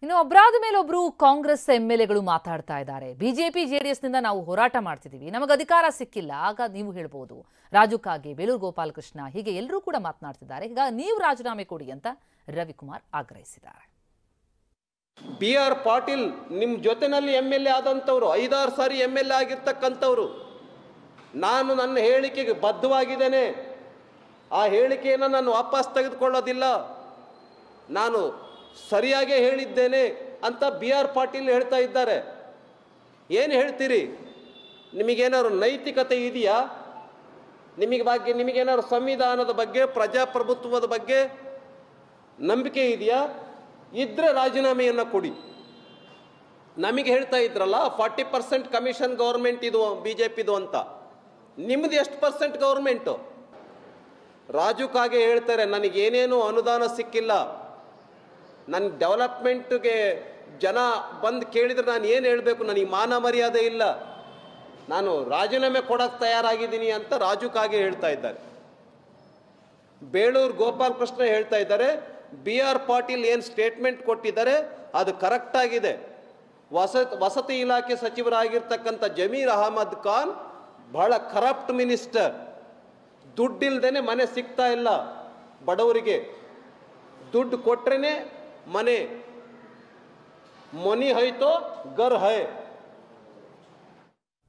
ಇನ್ನು ಒಬ್ಬರಾದ ಮೇಲೆ ಒಬ್ರು ಕಾಂಗ್ರೆಸ್ ಎಂಎಲ್ಎಗಳು ಮಾತಾಡ್ತಾ ಇದ್ದಾರೆ. ಬಿಜೆಪಿ ಜೆಡಿಎಸ್ ನಿಂದ ನಾವು ಹೋರಾಟ ಮಾಡ್ತಿದೀವಿ, ನಮಗೆ ಅಧಿಕಾರ ಸಿಕ್ಕಿಲ್ಲ. ಆಗ ನೀವು ಹೇಳ್ಬೋದು ರಾಜು ಕಾಗೆ, ಬೇಲೂರು ಗೋಪಾಲಕೃಷ್ಣ, ಹೀಗೆ ಎಲ್ಲರೂ ಕೂಡ ಮಾತನಾಡ್ತಿದ್ದಾರೆ. ಈಗ ನೀವು ರಾಜೀನಾಮೆ ಕೊಡಿ ಅಂತ ರವಿಕುಮಾರ್ ಆಗ್ರಹಿಸಿದ್ದಾರೆ. BR ಪಾಟೀಲ್ ನಿಮ್ಮ ಜೊತೆನಲ್ಲಿ MLA ಆದಂಥವ್ರು, 5-6 ಸಾರಿ MLA ಆಗಿರ್ತಕ್ಕಂಥವ್ರು. ನಾನು ನನ್ನ ಹೇಳಿಕೆಗೆ ಬದ್ಧವಾಗಿದ್ದೇನೆ. ಆ ಹೇಳಿಕೆಯನ್ನು ನಾನು ವಾಪಸ್ ತೆಗೆದುಕೊಳ್ಳೋದಿಲ್ಲ. ನಾನು ಸರಿಯಾಗಿ ಹೇಳಿದ್ದೇನೆ ಅಂತ BR ಪಾಟೀಲ್ ಹೇಳ್ತಾ ಇದ್ದಾರೆ. ಏನು ಹೇಳ್ತೀರಿ? ನಿಮಗೇನಾದ್ರು ನೈತಿಕತೆ ಇದೆಯಾ? ನಿಮಗೇನಾದ್ರು ಸಂವಿಧಾನದ ಬಗ್ಗೆ, ಪ್ರಜಾಪ್ರಭುತ್ವದ ಬಗ್ಗೆ ನಂಬಿಕೆ ಇದೆಯಾ? ಇದ್ರೆ ರಾಜೀನಾಮೆಯನ್ನು ಕೊಡಿ. ನಮಗೆ ಹೇಳ್ತಾ ಇದ್ರಲ್ಲ 40% ಕಮಿಷನ್ ಗೌರ್ಮೆಂಟ್ ಇದು BJPದು ಅಂತ. ನಿಮ್ಮದು ಎಷ್ಟು ಪರ್ಸೆಂಟ್ ಗೌರ್ಮೆಂಟು? ರಾಜು ಕಾಗೆ ಹೇಳ್ತಾರೆ, ನನಗೇನೇನು ಅನುದಾನ ಸಿಕ್ಕಿಲ್ಲ, ನನ್ನ ಡೆವಲಪ್ಮೆಂಟ್ಗೆ ಜನ ಬಂದು ಕೇಳಿದ್ರೆ ನಾನು ಏನು ಹೇಳಬೇಕು, ನನಗೆ ಮಾನ ಮರ್ಯಾದೆ ಇಲ್ಲ, ನಾನು ರಾಜೀನಾಮೆ ಕೊಡೋಕ್ಕೆ ತಯಾರಾಗಿದ್ದೀನಿ ಅಂತ ರಾಜು ಕಾಗೆ ಹೇಳ್ತಾ ಇದ್ದಾರೆ. ಬೇಳೂರು ಗೋಪಾಲಕೃಷ್ಣ ಹೇಳ್ತಾ ಇದ್ದಾರೆ, BR ಪಾಟೀಲ್ ಏನು ಸ್ಟೇಟ್ಮೆಂಟ್ ಕೊಟ್ಟಿದ್ದಾರೆ ಅದು ಕರೆಕ್ಟ್ ಆಗಿದೆ. ವಸತಿ ಇಲಾಖೆ ಸಚಿವರಾಗಿರ್ತಕ್ಕಂಥ ಜಮೀರ್ ಅಹಮದ್ ಖಾನ್ ಬಹಳ ಕರಪ್ಟ್ ಮಿನಿಸ್ಟರ್. ದುಡ್ಡಿಲ್ದೇನೆ ಮನೆ ಸಿಗ್ತಾ ಇಲ್ಲ ಬಡವರಿಗೆ. ದುಡ್ಡು ಕೊಟ್ರೇನೆ ಮನೆ. ಮನಿ ಹೈತೋ ಗರ್ ಹೈ.